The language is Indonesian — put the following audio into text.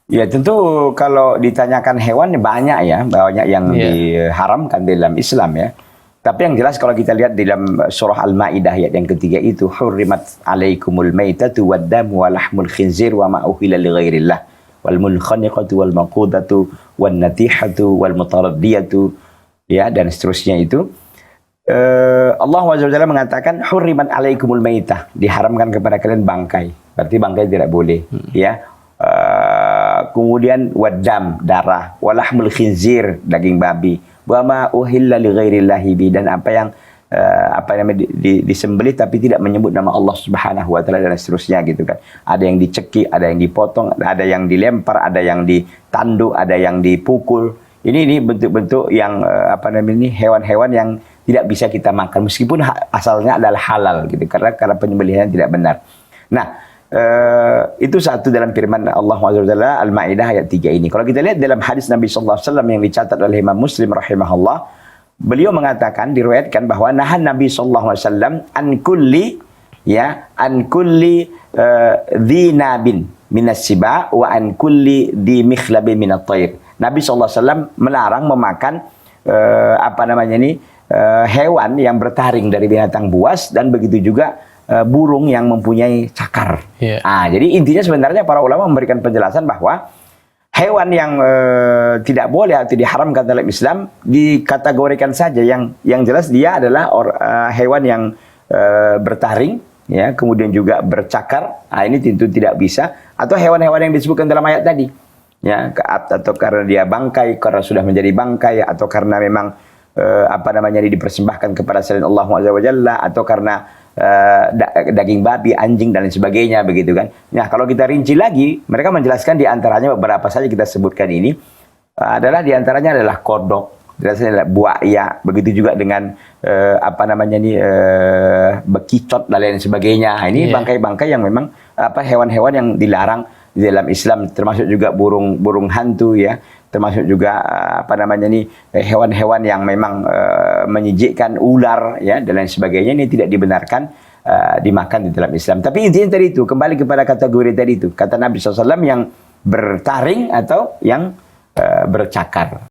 Ya tentu kalau ditanyakan hewan banyak ya, banyak yang diharamkan dalam Islam ya. Tapi yang jelas kalau kita lihat dalam surah Al-Maidah ayat yang ketiga itu, hurrimat alaikumul maitatu waddamu wa lahmul khinzir wa ma uhilla li ghairillah wal munkhaniqatu wal maqudatu wan natihatu wal mutaraddiyatu ya dan seterusnya itu. Allah Azza wa Jalla mengatakan hurrimat alaikumul maitah, diharamkan kepada kalian bangkai. Berarti bangkai tidak boleh ya. Kemudian waddam, darah, walahmul khinzir, daging babi, wa ma uhilla li ghairillahi bi, dan apa yang disembelih tapi tidak menyebut nama Allah Subhanahu wa taala dan seterusnya gitu kan. Ada yang dicekik, ada yang dipotong, ada yang dilempar, ada yang ditanduk, ada yang dipukul. Ini bentuk-bentuk yang hewan-hewan yang tidak bisa kita makan meskipun asalnya adalah halal gitu karena penyembelihan tidak benar. Nah, itu satu dalam firman Allah SWT Al-Maidah ayat 3 ini. Kalau kita lihat dalam hadis Nabi sallallahu alaihi wasallam yang dicatat oleh Imam Muslim rahimahullah, beliau mengatakan, diriwayatkan bahwa nahan Nabi sallallahu alaihi wasallam an kulli dhinabin minas siba wa an kulli di mikhlabin minat thair. Nabi sallallahu alaihi wasallam melarang memakan hewan yang bertaring dari binatang buas dan begitu juga burung yang mempunyai cakar. Jadi intinya sebenarnya para ulama memberikan penjelasan bahwa hewan yang tidak boleh atau diharamkan dalam Islam dikategorikan saja yang jelas dia adalah hewan yang bertaring, ya, kemudian juga bercakar. Ini tentu tidak bisa. Atau hewan-hewan yang disebutkan dalam ayat tadi, ya, atau karena dia bangkai, karena sudah menjadi bangkai, atau karena memang dipersembahkan kepada selain Allah Azza wa Jalla, atau karena daging babi, anjing dan lain sebagainya begitu kan. Nah, kalau kita rinci lagi, mereka menjelaskan di antaranya beberapa saja kita sebutkan ini adalah di antaranya adalah kodok, adalah buaya, begitu juga dengan bekicot dan lain sebagainya. Ini bangkai-bangkai yang memang hewan-hewan yang dilarang di dalam Islam, termasuk juga burung hantu ya, termasuk juga hewan-hewan yang memang menyijikkan, ular ya dan lain sebagainya, ini tidak dibenarkan dimakan di dalam Islam. Tapi intinya tadi itu, kembali kepada kategori tadi itu, kata Nabi SAW yang bertaring atau yang bercakar.